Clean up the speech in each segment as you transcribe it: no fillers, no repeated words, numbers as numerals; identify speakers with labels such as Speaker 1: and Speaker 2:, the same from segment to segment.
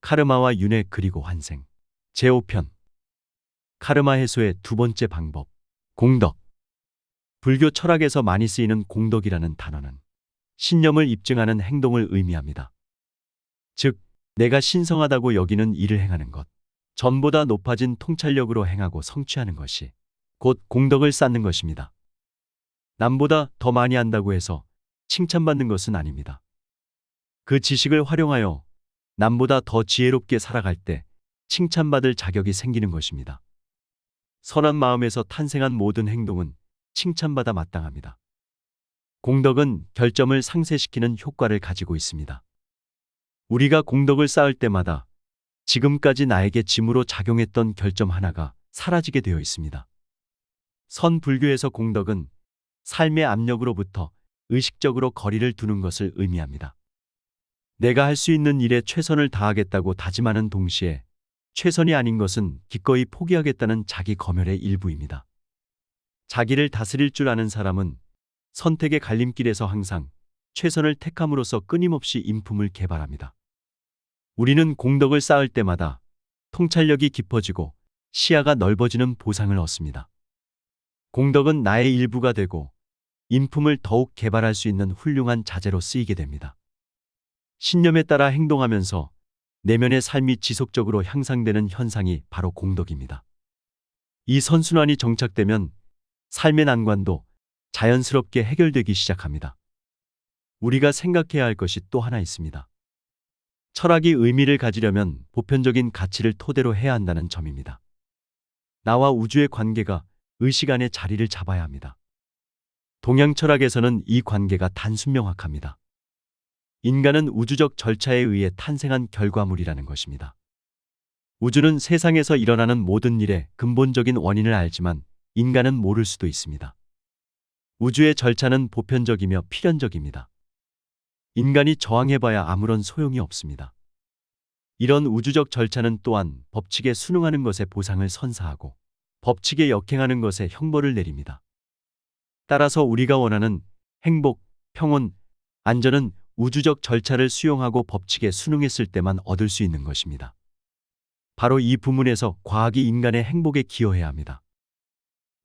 Speaker 1: 카르마와 윤회 그리고 환생. 제5편. 카르마 해소의 두 번째 방법. 공덕. 불교 철학에서 많이 쓰이는 공덕이라는 단어는 신념을 입증하는 행동을 의미합니다. 즉, 내가 신성하다고 여기는 일을 행하는 것, 전보다 높아진 통찰력으로 행하고 성취하는 것이 곧 공덕을 쌓는 것입니다. 남보다 더 많이 안다고 해서 칭찬받는 것은 아닙니다. 그 지식을 활용하여 남보다 더 지혜롭게 살아갈 때 칭찬받을 자격이 생기는 것입니다. 선한 마음에서 탄생한 모든 행동은 칭찬받아 마땅합니다. 공덕은 결점을 상쇄시키는 효과를 가지고 있습니다. 우리가 공덕을 쌓을 때마다 지금까지 나에게 짐으로 작용했던 결점 하나가 사라지게 되어 있습니다. 선 불교에서 공덕은 삶의 압력으로부터 의식적으로 거리를 두는 것을 의미합니다. 내가 할 수 있는 일에 최선을 다하겠다고 다짐하는 동시에 최선이 아닌 것은 기꺼이 포기하겠다는 자기 검열의 일부입니다. 자기를 다스릴 줄 아는 사람은 선택의 갈림길에서 항상 최선을 택함으로써 끊임없이 인품을 개발합니다. 우리는 공덕을 쌓을 때마다 통찰력이 깊어지고 시야가 넓어지는 보상을 얻습니다. 공덕은 나의 일부가 되고 인품을 더욱 개발할 수 있는 훌륭한 자재로 쓰이게 됩니다. 신념에 따라 행동하면서 내면의 삶이 지속적으로 향상되는 현상이 바로 공덕입니다. 이 선순환이 정착되면 삶의 난관도 자연스럽게 해결되기 시작합니다. 우리가 생각해야 할 것이 또 하나 있습니다. 철학이 의미를 가지려면 보편적인 가치를 토대로 해야 한다는 점입니다. 나와 우주의 관계가 의식 안에 자리를 잡아야 합니다. 동양 철학에서는 이 관계가 단순명확합니다. 인간은 우주적 절차에 의해 탄생한 결과물이라는 것입니다. 우주는 세상에서 일어나는 모든 일의 근본적인 원인을 알지만 인간은 모를 수도 있습니다. 우주의 절차는 보편적이며 필연적입니다. 인간이 저항해봐야 아무런 소용이 없습니다. 이런 우주적 절차는 또한 법칙에 순응하는 것에 보상을 선사하고 법칙에 역행하는 것에 형벌을 내립니다. 따라서 우리가 원하는 행복, 평온, 안전은 우주적 절차를 수용하고 법칙에 순응했을 때만 얻을 수 있는 것입니다. 바로 이 부문에서 과학이 인간의 행복에 기여해야 합니다.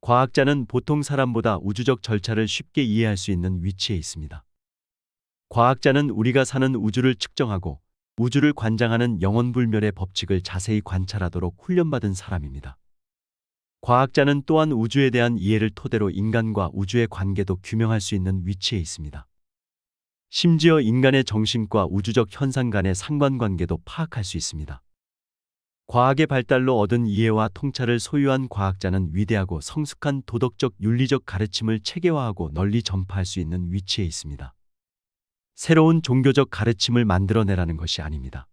Speaker 1: 과학자는 보통 사람보다 우주적 절차를 쉽게 이해할 수 있는 위치에 있습니다. 과학자는 우리가 사는 우주를 측정하고 우주를 관장하는 영원불멸의 법칙을 자세히 관찰하도록 훈련받은 사람입니다. 과학자는 또한 우주에 대한 이해를 토대로 인간과 우주의 관계도 규명할 수 있는 위치에 있습니다. 심지어 인간의 정신과 우주적 현상 간의 상관관계도 파악할 수 있습니다. 과학의 발달로 얻은 이해와 통찰을 소유한 과학자는 위대하고 성숙한 도덕적 윤리적 가르침을 체계화하고 널리 전파할 수 있는 위치에 있습니다. 새로운 종교적 가르침을 만들어내라는 것이 아닙니다.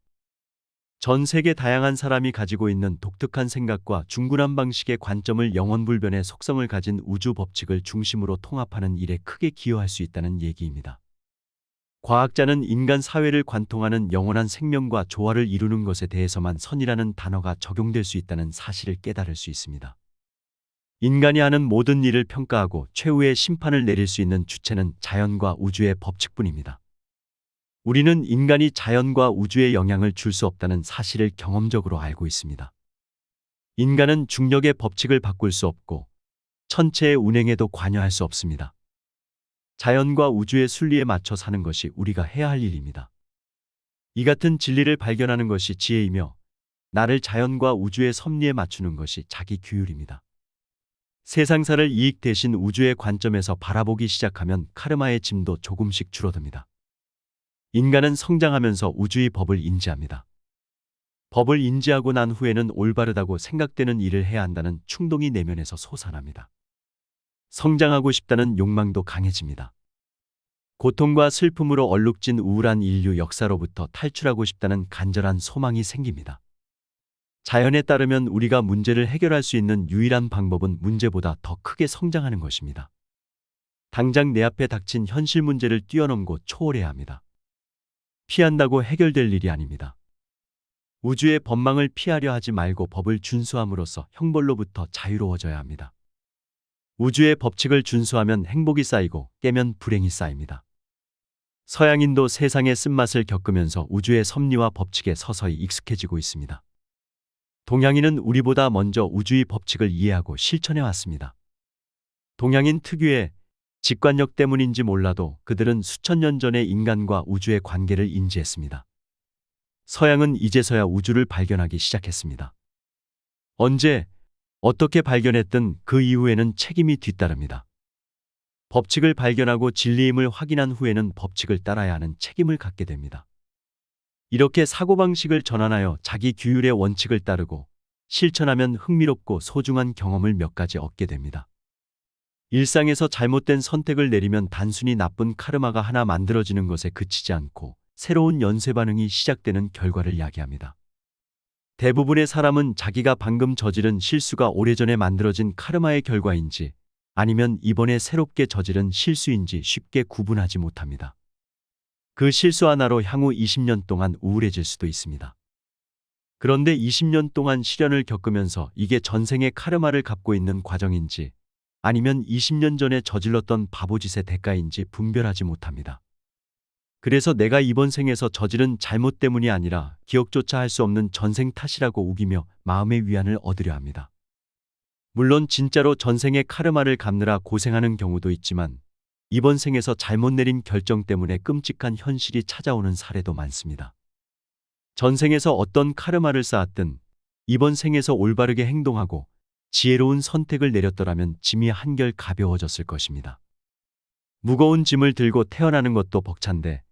Speaker 1: 전 세계 다양한 사람이 가지고 있는 독특한 생각과 중구난 방식의 관점을 영원불변의 속성을 가진 우주 법칙을 중심으로 통합하는 일에 크게 기여할 수 있다는 얘기입니다. 과학자는 인간 사회를 관통하는 영원한 생명과 조화를 이루는 것에 대해서만 선이라는 단어가 적용될 수 있다는 사실을 깨달을 수 있습니다. 인간이 하는 모든 일을 평가하고 최후의 심판을 내릴 수 있는 주체는 자연과 우주의 법칙뿐입니다. 우리는 인간이 자연과 우주에 영향을 줄 수 없다는 사실을 경험적으로 알고 있습니다. 인간은 중력의 법칙을 바꿀 수 없고 천체의 운행에도 관여할 수 없습니다. 자연과 우주의 순리에 맞춰 사는 것이 우리가 해야 할 일입니다. 이 같은 진리를 발견하는 것이 지혜이며 나를 자연과 우주의 섭리에 맞추는 것이 자기 규율입니다. 세상사를 이익 대신 우주의 관점에서 바라보기 시작하면 카르마의 짐도 조금씩 줄어듭니다. 인간은 성장하면서 우주의 법을 인지합니다. 법을 인지하고 난 후에는 올바르다고 생각되는 일을 해야 한다는 충동이 내면에서 솟아납니다. 성장하고 싶다는 욕망도 강해집니다. 고통과 슬픔으로 얼룩진 우울한 인류 역사로부터 탈출하고 싶다는 간절한 소망이 생깁니다. 자연에 따르면 우리가 문제를 해결할 수 있는 유일한 방법은 문제보다 더 크게 성장하는 것입니다. 당장 내 앞에 닥친 현실 문제를 뛰어넘고 초월해야 합니다. 피한다고 해결될 일이 아닙니다. 우주의 법망을 피하려 하지 말고 법을 준수함으로써 형벌로부터 자유로워져야 합니다. 우주의 법칙을 준수하면 행복이 쌓이고 깨면 불행이 쌓입니다. 서양인도 세상의 쓴맛을 겪으면서 우주의 섭리와 법칙에 서서히 익숙해지고 있습니다. 동양인은 우리보다 먼저 우주의 법칙을 이해하고 실천해 왔습니다. 동양인 특유의 직관력 때문인지 몰라도 그들은 수천 년 전에 인간과 우주의 관계를 인지했습니다. 서양은 이제서야 우주를 발견하기 시작했습니다. 언제, 어떻게 발견했든 그 이후에는 책임이 뒤따릅니다. 법칙을 발견하고 진리임을 확인한 후에는 법칙을 따라야 하는 책임을 갖게 됩니다. 이렇게 사고방식을 전환하여 자기 규율의 원칙을 따르고 실천하면 흥미롭고 소중한 경험을 몇 가지 얻게 됩니다. 일상에서 잘못된 선택을 내리면 단순히 나쁜 카르마가 하나 만들어지는 것에 그치지 않고 새로운 연쇄 반응이 시작되는 결과를 야기합니다. 대부분의 사람은 자기가 방금 저지른 실수가 오래전에 만들어진 카르마의 결과인지 아니면 이번에 새롭게 저지른 실수인지 쉽게 구분하지 못합니다. 그 실수 하나로 향후 20년 동안 우울해질 수도 있습니다. 그런데 20년 동안 시련을 겪으면서 이게 전생의 카르마를 갚고 있는 과정인지 아니면 20년 전에 저질렀던 바보짓의 대가인지 분별하지 못합니다. 그래서 내가 이번 생에서 저지른 잘못 때문이 아니라 기억조차 할 수 없는 전생 탓이라고 우기며 마음의 위안을 얻으려 합니다. 물론 진짜로 전생의 카르마를 갚느라 고생하는 경우도 있지만 이번 생에서 잘못 내린 결정 때문에 끔찍한 현실이 찾아오는 사례도 많습니다. 전생에서 어떤 카르마를 쌓았든 이번 생에서 올바르게 행동하고 지혜로운 선택을 내렸더라면 짐이 한결 가벼워졌을 것입니다. 무거운 짐을 들고 태어나는 것도 벅찬데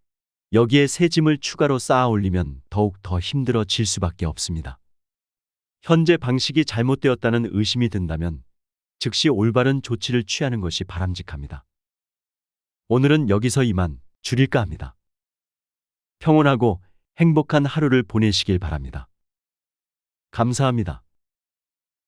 Speaker 1: 여기에 새 짐을 추가로 쌓아 올리면 더욱 더 힘들어질 수밖에 없습니다. 현재 방식이 잘못되었다는 의심이 든다면 즉시 올바른 조치를 취하는 것이 바람직합니다. 오늘은 여기서 이만 줄일까 합니다. 평온하고 행복한 하루를 보내시길 바랍니다. 감사합니다.